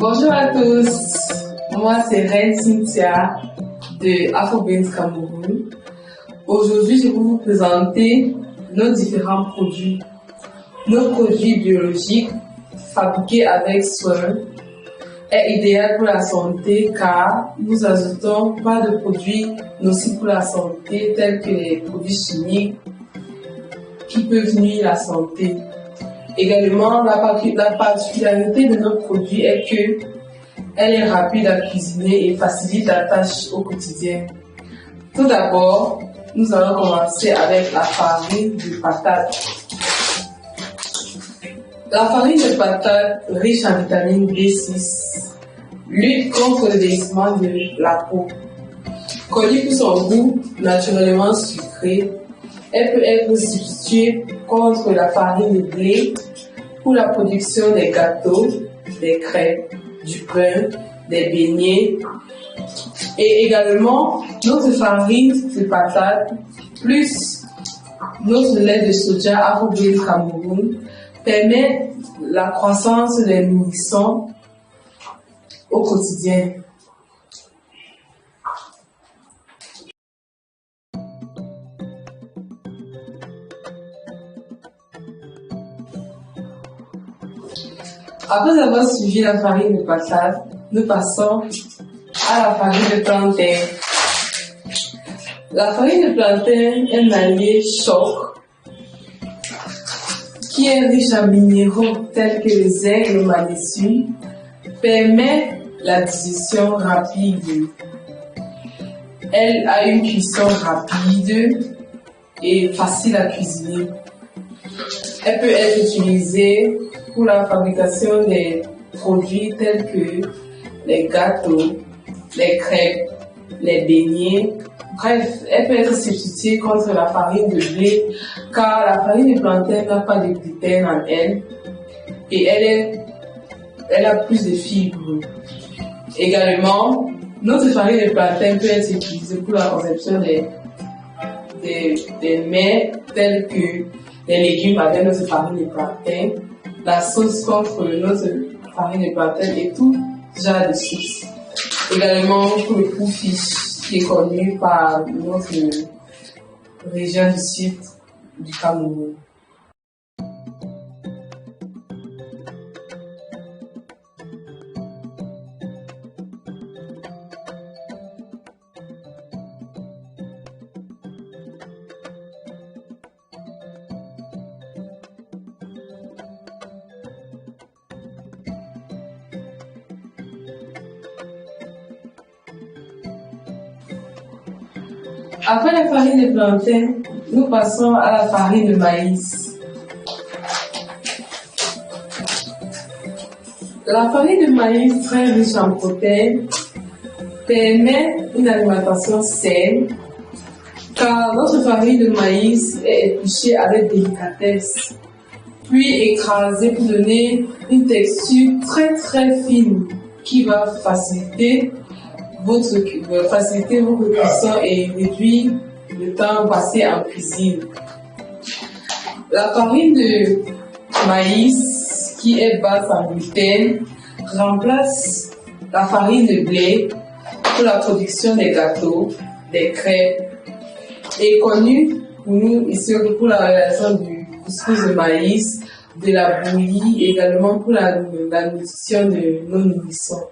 Bonjour à tous, moi c'est Reine Cynthia de Afrobeans Cameroun. Aujourd'hui, je vais vous présenter nos différents produits. Nos produits biologiques fabriqués avec soin est idéal pour la santé car nous ajoutons pas de produits nocifs pour la santé tels que les produits chimiques qui peuvent nuire à la santé. Également, la particularité de notre produit est que elle est rapide à cuisiner et facilite la tâche au quotidien. Tout d'abord, nous allons commencer avec la farine de patate. La farine de patate, riche en vitamine B6, lutte contre le vieillissement de la peau. Connue pour son goût naturellement sucré, elle peut être substituée contre la farine de blé pour la production des gâteaux, des crêpes, du pain, des beignets. Et également, notre farine de patate plus notre lait de soja Afrobeans Cameroun permet la croissance des nourrissons au quotidien. Après avoir suivi la farine de patate, nous passons à la farine de plantain. La farine de plantain est un allié choc qui est riche en minéraux tels que le zinc et le magnésium, permet la digestion rapide. Elle a une cuisson rapide et facile à cuisiner. Elle peut être utilisée pour la fabrication des produits tels que les gâteaux, les crêpes, les beignets. Bref, elle peut être substituée contre la farine de blé car la farine de plantain n'a pas de gluten en elle et elle a plus de fibres. Également, notre farine de plantain peut être utilisée pour la conception des mets tels que les légumes avec notre farine de plantain, la sauce contre notre farine de plantain et tout genre de sauce. Également pour le pouffiche qui est connu par notre région du sud du Cameroun. Après la farine de plantain, nous passons à la farine de maïs. La farine de maïs, très riche en protéines, permet une alimentation saine car notre farine de maïs est épluchée avec délicatesse, puis écrasée pour donner une texture très très fine qui va faciliter votre cuisson et réduire le temps passé en cuisine. La farine de maïs, qui est basse en gluten, remplace la farine de blé pour la production des gâteaux, des crêpes, et est connue pour nous ici pour la réalisation du couscous de maïs, de la bouillie, et également pour la nutrition de nos nourrissons.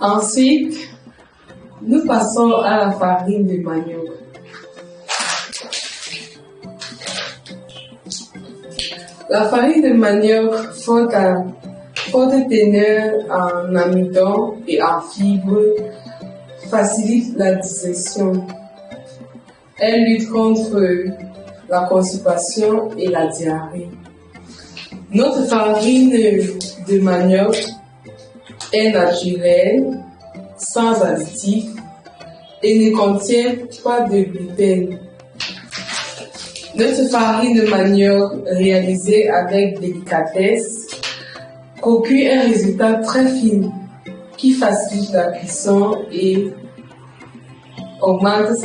Ensuite, nous passons à la farine de manioc. La farine de manioc, forte teneur en amidon et en fibres, facilite la digestion. Elle lutte contre la constipation et la diarrhée. Notre farine de manioc est naturelle, sans additifs et ne contient pas de gluten. Notre farine de manioc réalisée avec délicatesse procure un résultat très fin qui facilite la cuisson et augmente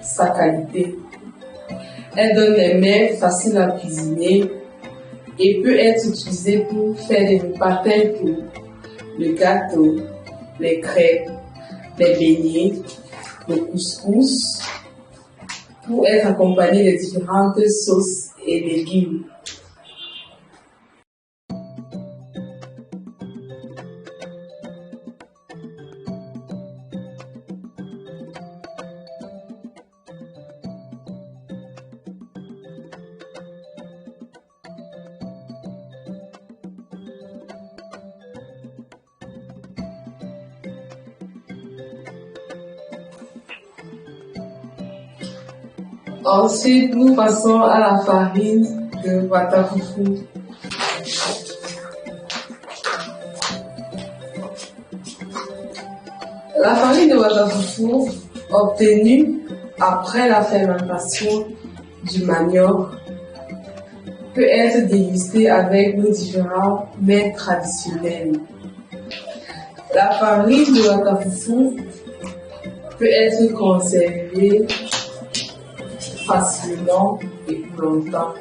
sa qualité. Elle donne les mets faciles à cuisiner et peut être utilisée pour faire des repas tels que le gâteau, les crêpes, les beignets, le couscous, pour être accompagné de différentes sauces et légumes. Ensuite, nous passons à la farine de watafufu. La farine de watafufu, obtenue après la fermentation du manioc, peut être dégustée avec nos différents mets traditionnels. La farine de watafufu peut être conservée facilement et pour longtemps.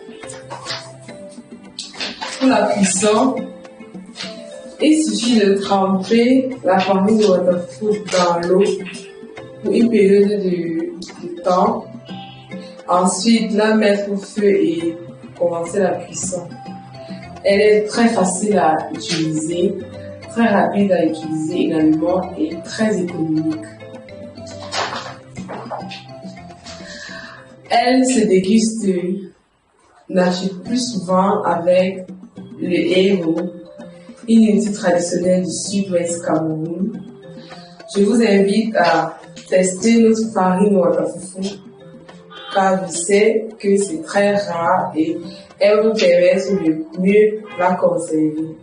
Pour la cuisson, il suffit de tremper la farine de watafufu dans l'eau pour une période de temps. Ensuite, la mettre au feu et commencer la cuisson. Elle est très facile à utiliser, très rapide à utiliser également et très économique. Elle se déguste plus souvent avec le héros, une unité traditionnelle du sud-ouest Cameroun. Je vous invite à tester notre farine watafufu car je sais que c'est très rare et elle vous permet de mieux la conserver.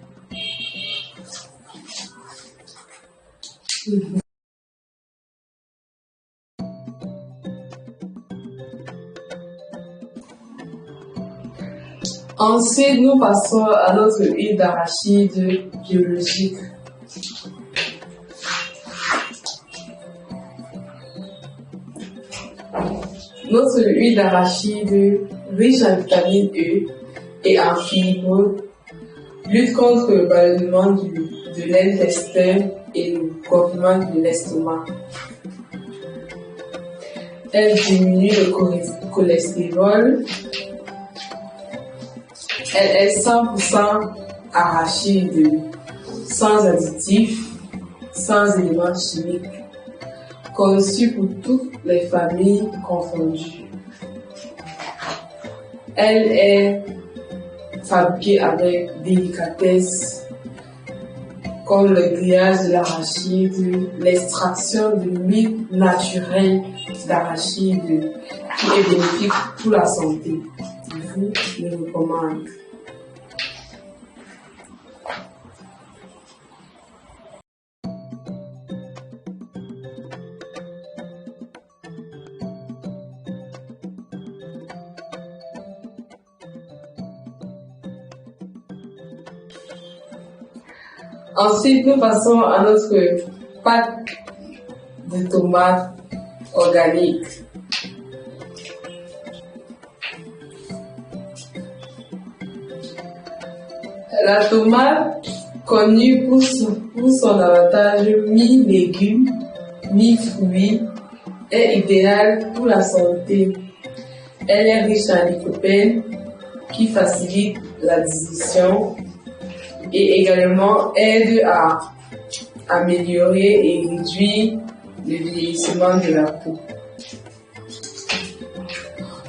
Ensuite, nous passons à notre huile d'arachide biologique. Notre huile d'arachide, riche en vitamine E et en fibres, lutte contre le ballonnement de l'intestin et le gonflement de l'estomac. Elle diminue le cholestérol. Elle est 100% arachide, sans additifs, sans éléments chimiques, conçue pour toutes les familles confondues. Elle est fabriquée avec délicatesse, comme le grillage de l'arachide, l'extraction de l'huile naturelle d'arachide qui est bénéfique pour la santé. Je vous le recommande. Ensuite, nous passons à notre pâte de tomates organique. La tomate, connue pour son avantage mi-légumes, mi-fruits, est idéale pour la santé. Elle est riche en lycopène qui facilite la digestion et également aide à améliorer et réduire le vieillissement de la peau.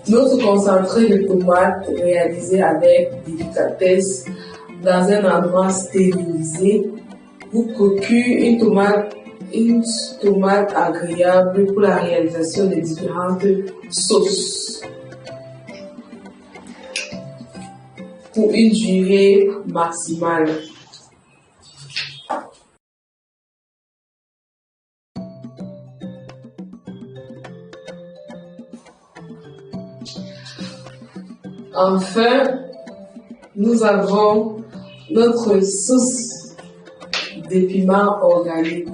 Notre concentré de tomate réalisé avec délicatesse dans un endroit stérilisé vous procure une tomate agréable pour la réalisation de différentes sauces pour une durée maximale. Enfin, nous avons notre sauce de piment organique.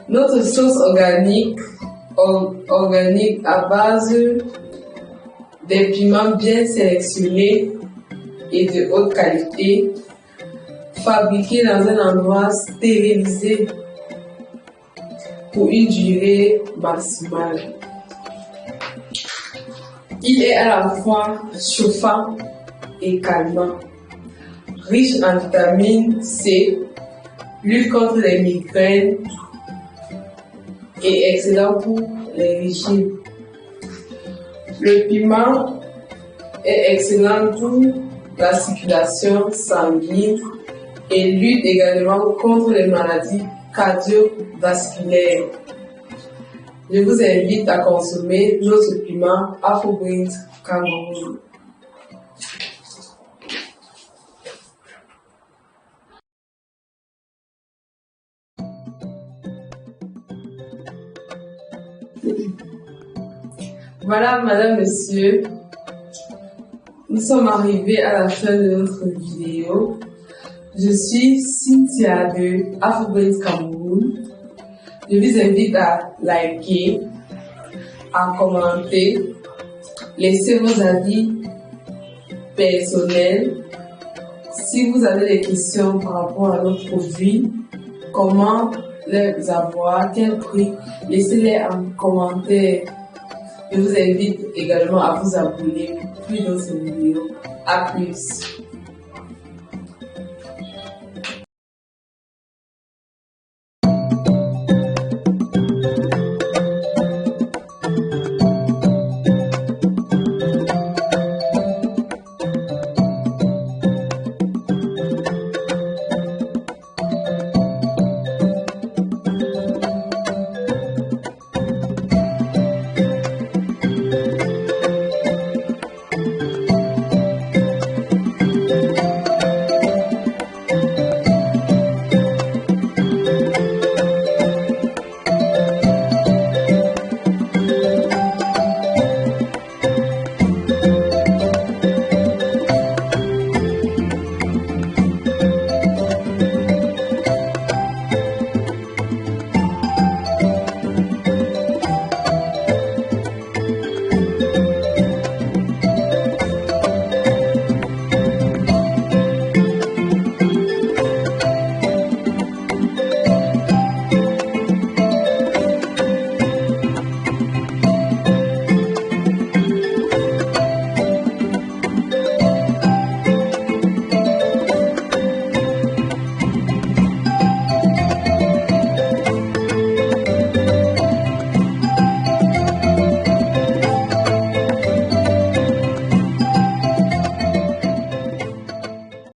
Notre sauce organique à base des piments bien sélectionnés et de haute qualité, fabriqués dans un endroit stérilisé pour une durée maximale. Il est à la fois chauffant et calmant, riche en vitamine C, lutte contre les migraines et excellent pour les régimes. Le piment est excellent pour la circulation sanguine et lutte également contre les maladies cardiovasculaires. Je vous invite à consommer notre piment Afro-Greens Cameroun. Voilà, madame, monsieur, nous sommes arrivés à la fin de notre vidéo. Je suis Cynthia de Afro-Greens Cameroun. Je vous invite à liker, à commenter, laisser vos avis personnels. Si vous avez des questions par rapport à nos produits, comment les avoir, quel prix, laissez-les en commentaire. Je vous invite également à vous abonner pour plus d'autres vidéos. À plus.